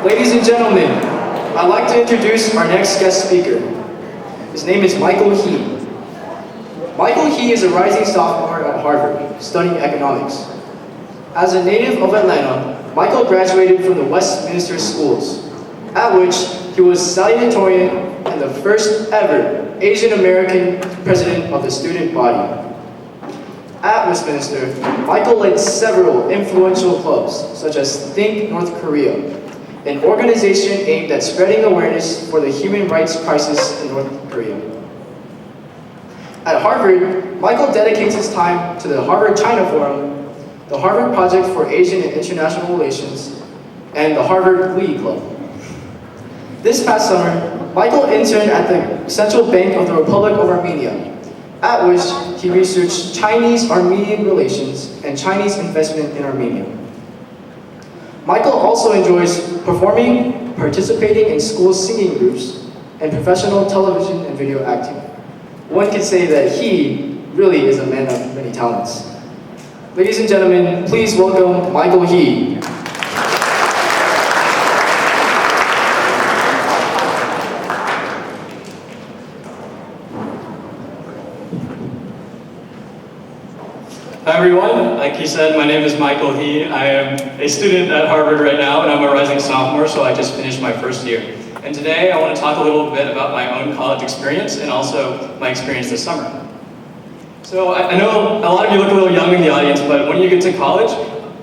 Ladies and gentlemen, I'd like to introduce our next guest speaker. His name is Michael He. Michael He is a rising sophomore at Harvard, studying economics. As a native of Atlanta, Michael graduated from the Westminster Schools, at which he was salutatorian and the first ever Asian American president of the student body. At Westminster, Michael led several influential clubs, such as Think North Korea, an organization aimed at spreading awareness for the human rights crisis in North Korea. At Harvard, Michael dedicates his time to the Harvard-China Forum, the Harvard Project for Asian and International Relations, and the Harvard Glee Club. This past summer, Michael interned at the Central Bank of the Republic of Armenia, at which he researched Chinese-Armenian relations and Chinese investment in Armenia. Michael also enjoys performing, participating in school singing groups, and professional television and video acting. One could say that he really is a man of many talents. Ladies and gentlemen, please welcome Michael He. Hi everyone, like he said, my name is Michael He. I am a student at Harvard right now, and I'm a rising sophomore, so I just finished my first year. And today I want to talk a little bit about my own college experience and also my experience this summer. So I know a lot of you look a little young in the audience, but when you get to college,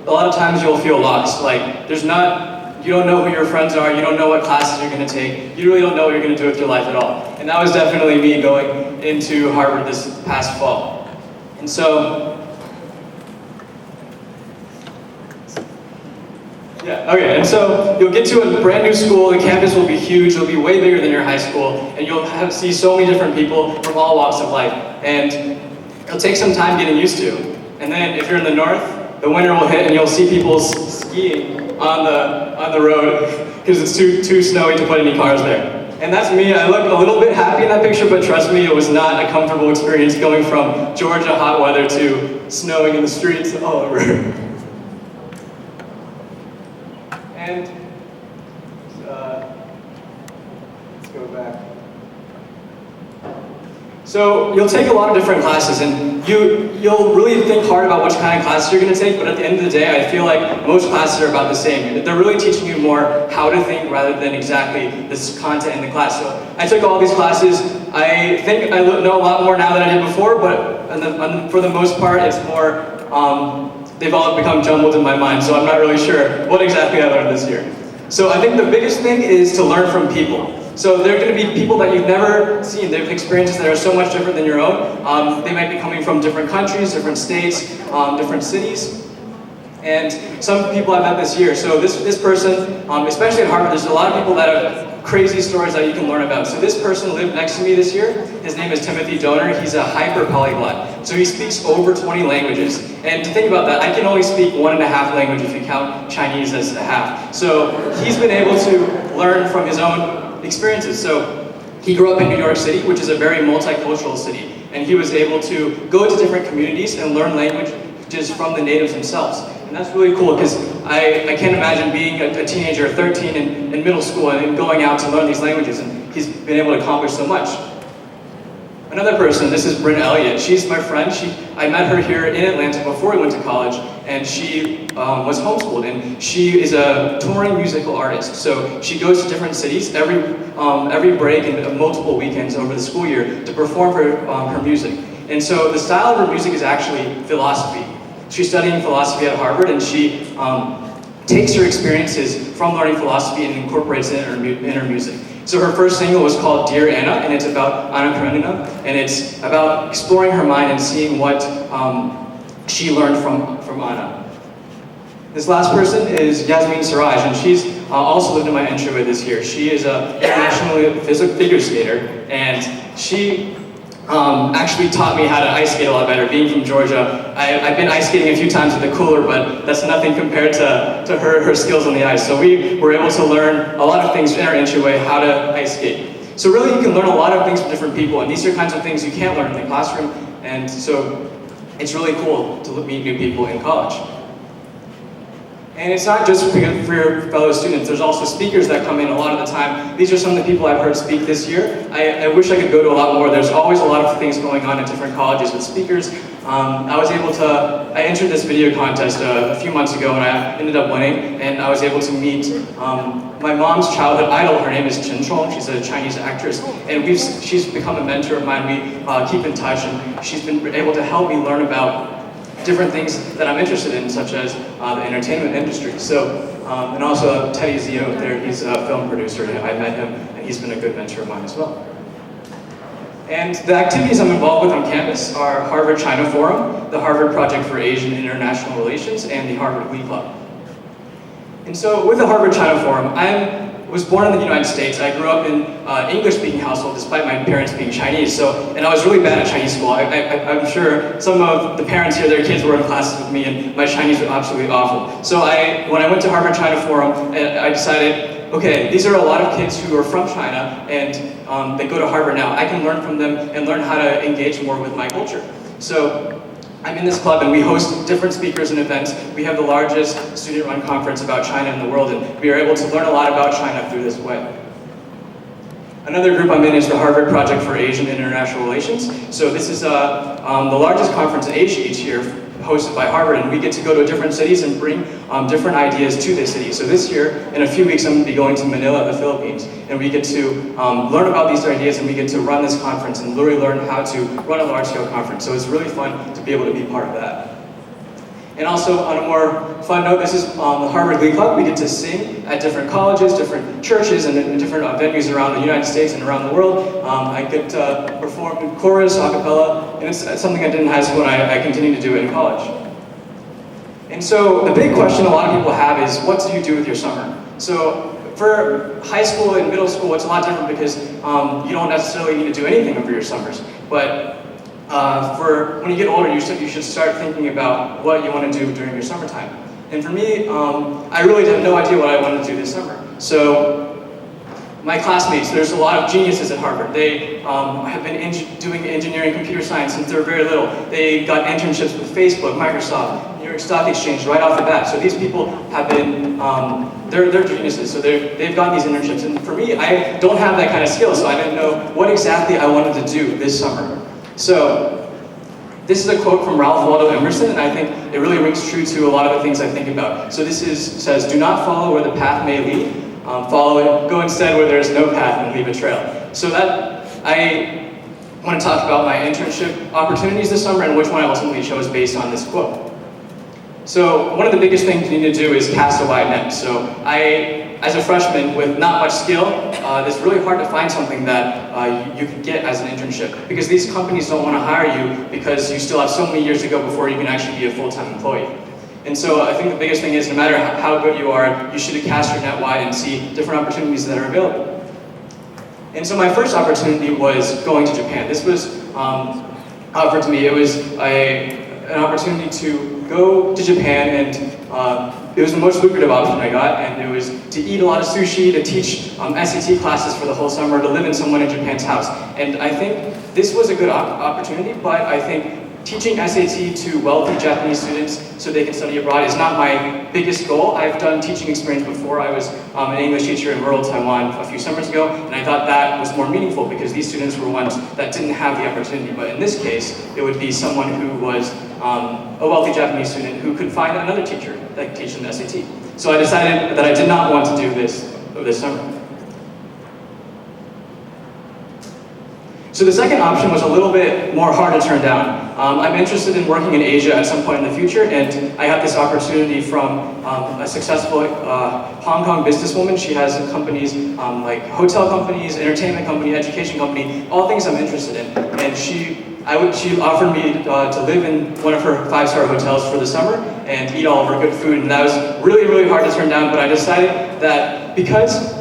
a lot of times you'll feel lost. Like, you don't know who your friends are, you don't know what classes you're going to take, you really don't know what you're going to do with your life at all. And that was definitely me going into Harvard this past fall. And so, and so you'll get to a brand new school, the campus will be huge, it'll be way bigger than your high school, and you'll see so many different people from all walks of life. And it'll take some time getting used to. And then if you're in the north, the winter will hit and you'll see people skiing on the road because it's too snowy to put any cars there. And that's me. I look a little bit happy in that picture, but trust me, it was not a comfortable experience going from Georgia hot weather to snowing in the streets all over. And let's go back. So you'll take a lot of different classes, and you'll really think hard about which kind of classes you're going to take, but at the end of the day, I feel like most classes are about the same. They're really teaching you more how to think rather than exactly this content in the class. So I took all these classes. I think I know a lot more now than I did before, but for the most part, it's more, they've all become jumbled in my mind, so I'm not really sure what exactly I learned this year. So I think the biggest thing is to learn from people. So there are going to be people that you've never seen. They have experiences that are so much different than your own. They might be coming from different countries, different states, different cities. And some people I met this year. So this person, especially at Harvard, there's a lot of people that have crazy stories that you can learn about. So this person lived next to me this year. His name is Timothy Donor. He's a hyper polyglot. So he speaks over 20 languages. And to think about that, I can only speak 1.5 language if you count Chinese as a half. So he's been able to learn from his own experiences. So he grew up in New York City, which is a very multicultural city. And he was able to go to different communities and learn languages from the natives themselves. And that's really cool because I can't imagine being a teenager, 13 in middle school and going out to learn these languages, and he's been able to accomplish so much. Another person, this is Bryn Elliott. She's my friend. I met her here in Atlanta before we went to college, and she was homeschooled, and she is a touring musical artist. So she goes to different cities every break and multiple weekends over the school year to perform her music. And so the style of her music is actually philosophy. She's studying philosophy at Harvard, and she takes her experiences from learning philosophy and incorporates it in her music. So her first single was called Dear Anna, and it's about Anna Karenina, and it's about exploring her mind and seeing what she learned from Anna. This last person is Yasmin Siraj, and she's also lived in my entryway this year. She is an internationally figure skater, and she actually taught me how to ice skate a lot better. Being from Georgia, I've been ice skating a few times with the cooler, but that's nothing compared to her skills on the ice. So we were able to learn a lot of things in our entryway, how to ice skate. So really you can learn a lot of things from different people, and these are kinds of things you can't learn in the classroom, and so it's really cool to meet new people in college. And it's not just for your fellow students, there's also speakers that come in a lot of the time. These are some of the people I've heard speak this year. I wish I could go to a lot more. There's always a lot of things going on at different colleges with speakers. I entered this video contest a few months ago and I ended up winning, and I was able to meet my mom's childhood idol. Her name is Chen Chong. She's a Chinese actress, and she's become a mentor of mine. We keep in touch, and she's been able to help me learn about different things that I'm interested in, such as the entertainment industry. So, and also Teddy Zio there, he's a film producer. I met him, and he's been a good mentor of mine as well. And the activities I'm involved with on campus are Harvard China Forum, the Harvard Project for Asian and International Relations, and the Harvard Glee Club. And so with the Harvard China Forum, I was born in the United States. I grew up in an English-speaking household despite my parents being Chinese. And I was really bad at Chinese school. I'm sure some of the parents here, their kids were in classes with me, and my Chinese was absolutely awful. So when I went to Harvard China Forum, I decided, okay, these are a lot of kids who are from China, and they go to Harvard now. I can learn from them and learn how to engage more with my culture. So I'm in this club, and we host different speakers and events. We have the largest student-run conference about China in the world, and we are able to learn a lot about China through this way. Another group I'm in is the Harvard Project for Asian and International Relations. So this is the largest conference in Asia each year, hosted by Harvard, and we get to go to different cities and bring different ideas to the city. So this year, in a few weeks, I'm going to be going to Manila, the Philippines, and we get to learn about these ideas, and we get to run this conference and really learn how to run a large-scale conference. So it's really fun to be able to be part of that. And also, on a more fun note, this is the Harvard Glee Club. We get to sing at different colleges, different churches, and in different venues around the United States and around the world. I get to perform in chorus, a cappella, and it's something I did in high school, and I continue to do it in college. And so the big question a lot of people have is, what do you do with your summer? So for high school and middle school, it's a lot different because you don't necessarily need to do anything over your summers. But for when you get older, you should start thinking about what you want to do during your summertime. And for me, I really had no idea what I wanted to do this summer. So my classmates, there's a lot of geniuses at Harvard. They have been doing engineering computer science since they were very little. They got internships with Facebook, Microsoft, New York Stock Exchange right off the bat. So these people have been, they're geniuses. So they've gotten these internships. And for me, I don't have that kind of skill, so I didn't know what exactly I wanted to do this summer. So this is a quote from Ralph Waldo Emerson, and I think it really rings true to a lot of the things I think about. So this says, do not follow where the path may lead, follow it, go instead where there is no path and leave a trail. So I want to talk about my internship opportunities this summer and which one I ultimately chose based on this quote. So one of the biggest things you need to do is cast a wide net. So as a freshman with not much skill, it's really hard to find something that you can get as an internship, because these companies don't want to hire you because you still have so many years to go before you can actually be a full-time employee. And so I think the biggest thing is, no matter how good you are, you should cast your net wide and see different opportunities that are available. And so my first opportunity was going to Japan. This was offered to me. It was an opportunity to go to Japan, and it was the most lucrative option I got, and it was to eat a lot of sushi, to teach SAT classes for the whole summer, to live in someone in Japan's house. And I think this was a good opportunity, but I think teaching SAT to wealthy Japanese students so they can study abroad is not my biggest goal. I've done teaching experience before. I was an English teacher in rural Taiwan a few summers ago, and I thought that was more meaningful because these students were ones that didn't have the opportunity. But in this case, it would be someone who was a wealthy Japanese student who could find another teacher that could teach them the SAT. So I decided that I did not want to do this summer. So the second option was a little bit more hard to turn down. I'm interested in working in Asia at some point in the future, and I have this opportunity from a successful Hong Kong businesswoman. She has companies like hotel companies, entertainment company, education company, all things I'm interested in. And she offered me to live in one of her 5-star hotels for the summer and eat all of her good food, and that was really, really hard to turn down, but I decided that because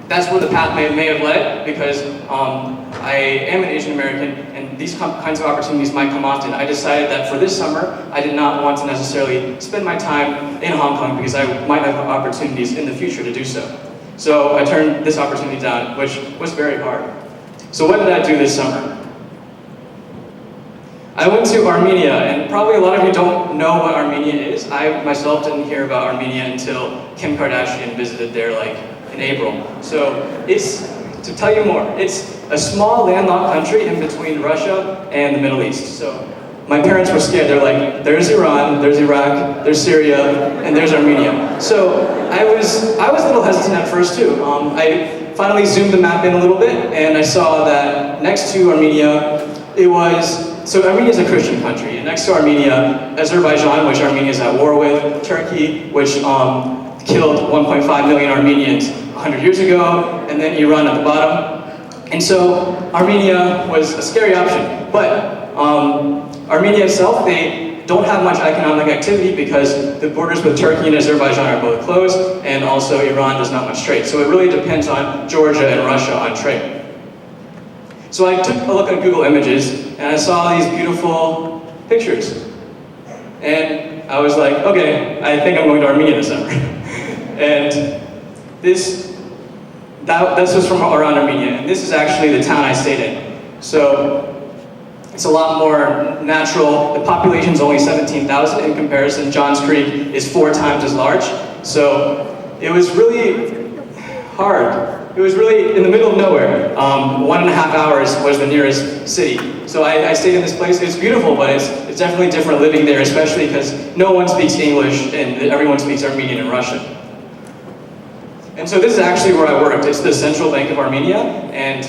that's where the path may have led, because I am an Asian American and these kinds of opportunities might come often. I decided that for this summer, I did not want to necessarily spend my time in Hong Kong because I might have opportunities in the future to do so. So I turned this opportunity down, which was very hard. So what did I do this summer? I went to Armenia, and probably a lot of you don't know what Armenia is. I myself didn't hear about Armenia until Kim Kardashian visited there like in April. So to tell you more, it's a small landlocked country in between Russia and the Middle East. So my parents were scared. They're like, there's Iran, there's Iraq, there's Syria, and there's Armenia. So I was a little hesitant at first too. I finally zoomed the map in a little bit, and I saw that next to Armenia, so Armenia is a Christian country, and next to Armenia, Azerbaijan, which Armenia is at war with, Turkey, which killed 1.5 million Armenians 100 years ago, and then Iran at the bottom. And so Armenia was a scary option, but Armenia itself, they don't have much economic activity because the borders with Turkey and Azerbaijan are both closed, and also Iran does not much trade. So it really depends on Georgia and Russia on trade. So I took a look at Google Images, and I saw these beautiful pictures. And I was like, okay, I think I'm going to Armenia this summer. And this was from around Armenia, and this is actually the town I stayed in. So it's a lot more natural. The population's only 17,000 in comparison. Johns Creek is 4 times as large. So it was really hard. It was really in the middle of nowhere. 1.5 hours was the nearest city. So I stayed in this place. It's beautiful, but it's definitely different living there, especially because no one speaks English and everyone speaks Armenian and Russian. And so this is actually where I worked. It's the Central Bank of Armenia, and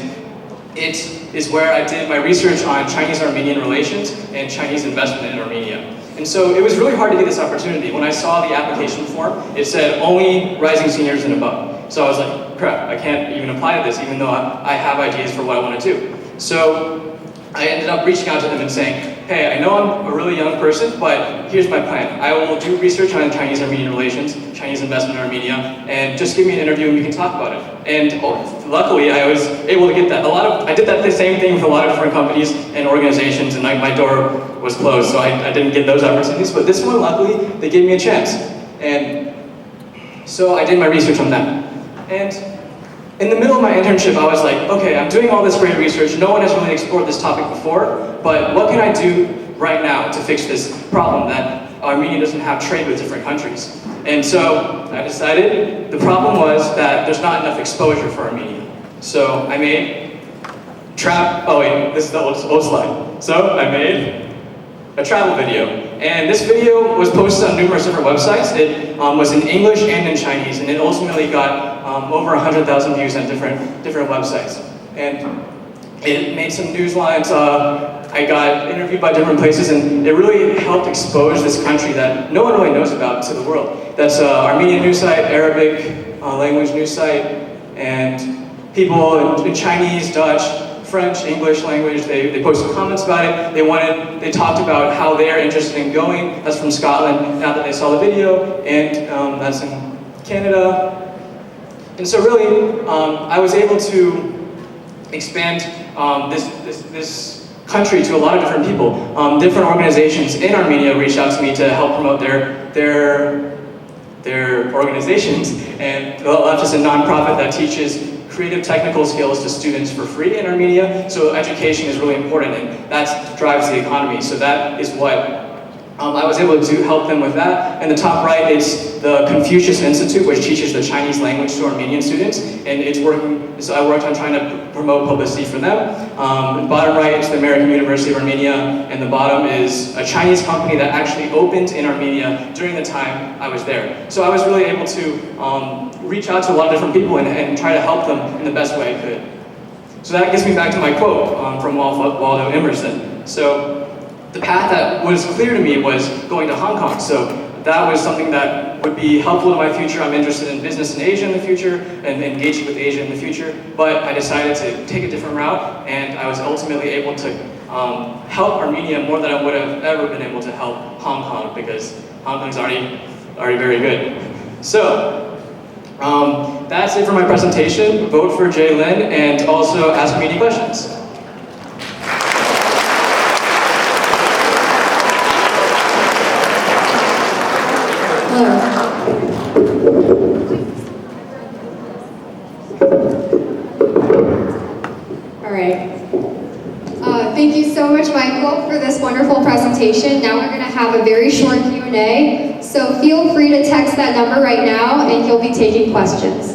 it is where I did my research on Chinese-Armenian relations and Chinese investment in Armenia. And so it was really hard to get this opportunity. When I saw the application form, it said only rising seniors and above. So I was like, crap, I can't even apply to this, even though I have ideas for what I want to do. So I ended up reaching out to them and saying, hey, I know I'm a really young person, but here's my plan. I will do research on Chinese-Armenian relations, Chinese investment in Armenia, and just give me an interview and we can talk about it. And luckily, I was able to get that. I did the same thing with a lot of different companies and organizations, and my door was closed, so I didn't get those opportunities. But this one, luckily, they gave me a chance. And so I did my research on that. And in the middle of my internship, I was like, okay, I'm doing all this great research. No one has really explored this topic before, but what can I do right now to fix this problem that Armenia doesn't have trade with different countries? And so I decided the problem was that there's not enough exposure for Armenia. So I made this is the old slide. So I made a travel video. And this video was posted on numerous different websites. It was in English and in Chinese, and it ultimately got over 100,000 views on different websites. And it made some news lines. I got interviewed by different places, and it really helped expose this country that no one really knows about to the world. That's Armenian news site, Arabic language news site, and people in Chinese, Dutch, French, English language, they posted comments about it. They talked about how they're interested in going. That's from Scotland, now that they saw the video, and that's in Canada. And so really, I was able to expand this country to a lot of different people. Different organizations in Armenia reached out to me to help promote their organizations, and the Left is a nonprofit that teaches creative technical skills to students for free in Armenia. So education is really important, and that drives the economy. So that is what I was able to help them with that. And the top right is the Confucius Institute, which teaches the Chinese language to Armenian students, and it's working. So I worked on trying to promote publicity for them. The bottom right is the American University of Armenia, and the bottom is a Chinese company that actually opened in Armenia during the time I was there. So I was really able to reach out to a lot of different people and try to help them in the best way I could. So that gets me back to my quote from Waldo Emerson. So the path that was clear to me was going to Hong Kong. So that was something that would be helpful to my future. I'm interested in business in Asia in the future and engaging with Asia in the future. But I decided to take a different route, and I was ultimately able to help Armenia more than I would have ever been able to help Hong Kong, because Hong Kong's already very good. So that's it for my presentation. Vote for Jay Lin, and also ask me any questions. All right. Thank you so much. much, Michael, for this wonderful presentation. Now we're going to have a very short Q&A, so feel free to text that number right now and he'll be taking questions.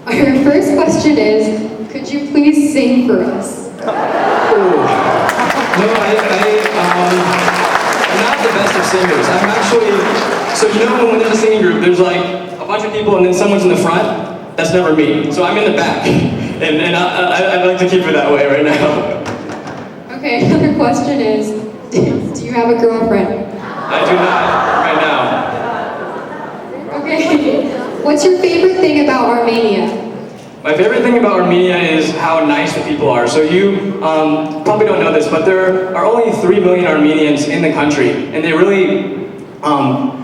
Our first question is, could you please sing for us? No, I'm not the best of singers. I'm actually, so you know when there's a singing group, there's like a bunch of people and then someone's in the front? That's never me. So I'm in the back. And I'd like to keep it that way right now. Okay, another question is, do you have a girlfriend? I do not right now. Okay, what's your favorite thing about Armenia? My favorite thing about Armenia is how nice the people are. So you probably don't know this, but there are only 3 million Armenians in the country, and they really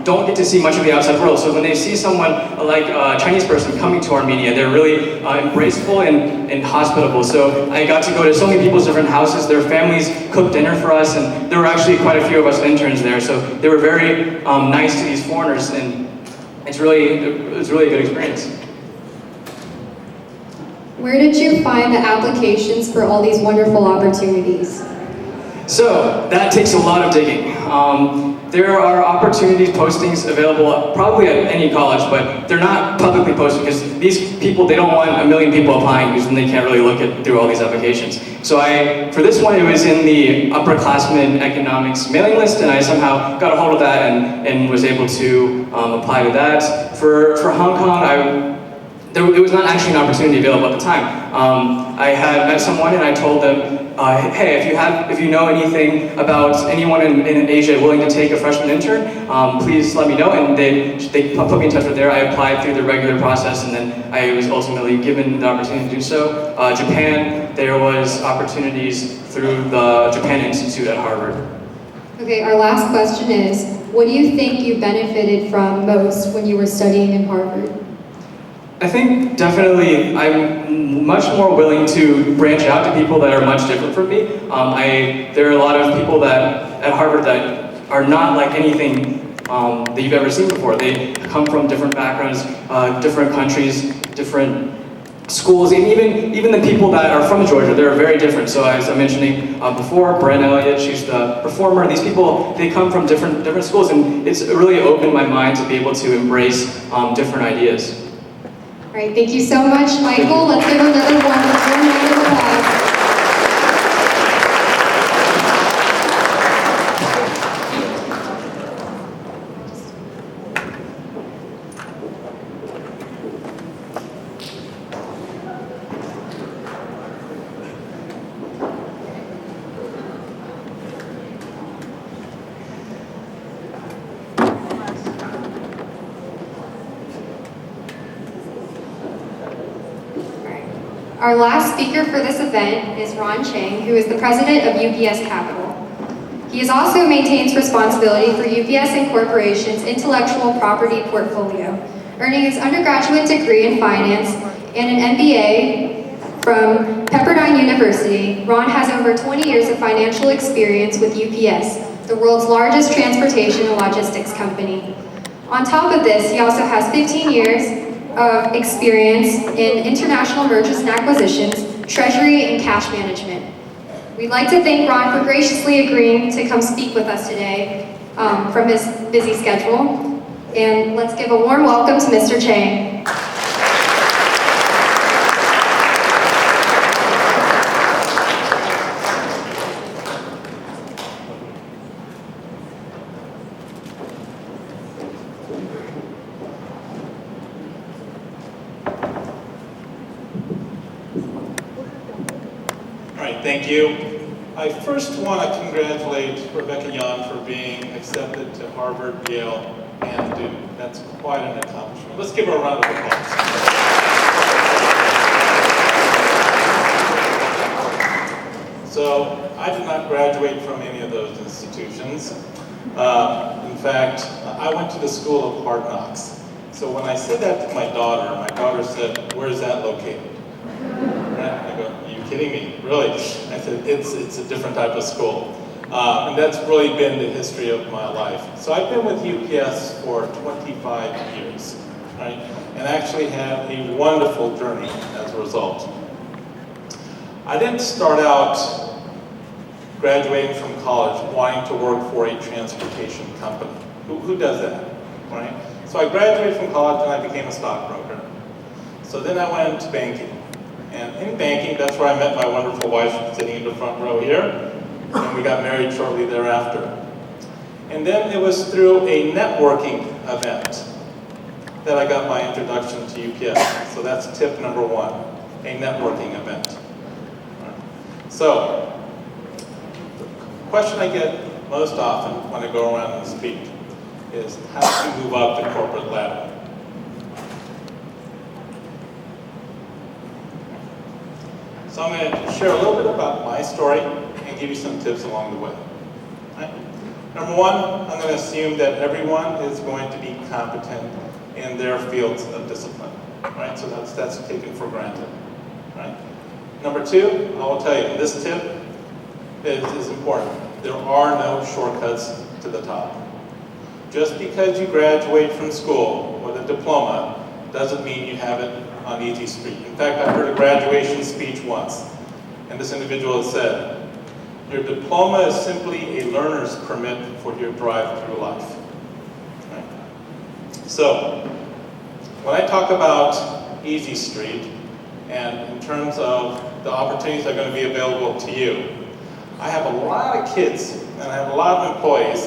don't get to see much of the outside world. So when they see someone like a Chinese person coming to Armenia, they're really embraceful and hospitable. So I got to go to so many people's different houses. Their families cooked dinner for us, and there were actually quite a few of us interns there. So they were very nice to these foreigners, and it was really a good experience. Where did you find the applications for all these wonderful opportunities? So that takes a lot of digging. There are opportunities postings available probably at any college, but they're not publicly posted because these people, they don't want a million people applying because then they can't really look through all these applications. So for this one, it was in the upperclassmen economics mailing list, and I somehow got a hold of that and was able to apply to that. For Hong Kong, it was not actually an opportunity available at the time. I had met someone and I told them, hey, if you know anything about anyone in Asia willing to take a freshman intern, please let me know. And they put me in touch with there. I applied through the regular process, and then I was ultimately given the opportunity to do so. Japan, there was opportunities through the Japan Institute at Harvard. Okay, our last question is, what do you think you benefited from most when you were studying in Harvard? I think definitely I'm much more willing to branch out to people that are much different from me. There are a lot of people at Harvard that are not like anything that you've ever seen before. They come from different backgrounds, different countries, different schools, and even the people that are from Georgia, they're very different. So as I was mentioning before, Bren Elliott, she's the performer. These people, they come from different schools, and it's really opened my mind to be able to embrace different ideas. All right, thank you so much, Michael. Let's give another round of applause. Our last speaker for this event is Ron Chang, who is the president of UPS Capital. He also maintains responsibility for UPS Incorporation's intellectual property portfolio, earning his undergraduate degree in finance and an MBA from Pepperdine University. Ron has over 20 years of financial experience with UPS, the world's largest transportation and logistics company. On top of this, he also has 15 years of experience in international mergers and acquisitions, treasury, and cash management. We'd like to thank Ron for graciously agreeing to come speak with us today from his busy schedule. And let's give a warm welcome to Mr. Chang. Thank you. I first want to congratulate Rebecca Young for being accepted to Harvard, Yale, and Duke. That's quite an accomplishment. Let's give her a round of applause. So, I did not graduate from any of those institutions. In fact, I went to the School of Hard Knocks. So when I said that to my daughter said, "Where is that located?" Right? I go, "Are you kidding me? Really?" I said, it's a different type of school. And that's really been the history of my life. So I've been with UPS for 25 years, right? And actually had a wonderful journey as a result. I didn't start out graduating from college wanting to work for a transportation company. Who does that, right? So I graduated from college and I became a stockbroker. So then I went into banking. And in banking, that's where I met my wonderful wife sitting in the front row here. And we got married shortly thereafter. And then it was through a networking event that I got my introduction to UPS. So that's tip number one, a networking event. So, the question I get most often when I go around and speak is how to move up the corporate ladder. So I'm going to share a little bit about my story and give you some tips along the way. Right? Number one, I'm going to assume that everyone is going to be competent in their fields of discipline. Right? So that's taken for granted. Right? Number two, I will tell you, this tip is important. There are no shortcuts to the top. Just because you graduate from school with a diploma doesn't mean you have it on easy street. In fact, I heard a graduation speech once, and this individual said, your diploma is simply a learner's permit for your drive through life. Right? So, when I talk about easy street, and in terms of the opportunities that are going to be available to you, I have a lot of kids, and I have a lot of employees,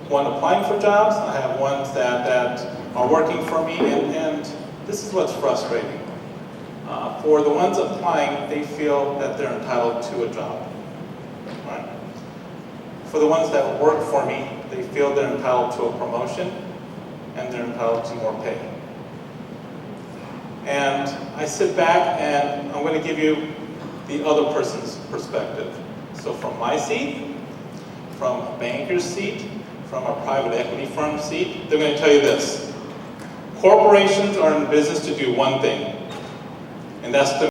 one applying for jobs, I have ones that are working for me, and this is what's frustrating. For the ones applying, they feel that they're entitled to a job. Right? For the ones that work for me, they feel they're entitled to a promotion, and they're entitled to more pay. And I sit back and I'm going to give you the other person's perspective. So from my seat, from a banker's seat, from a private equity firm seat, they're going to tell you this. Corporations are in business to do one thing, and that's to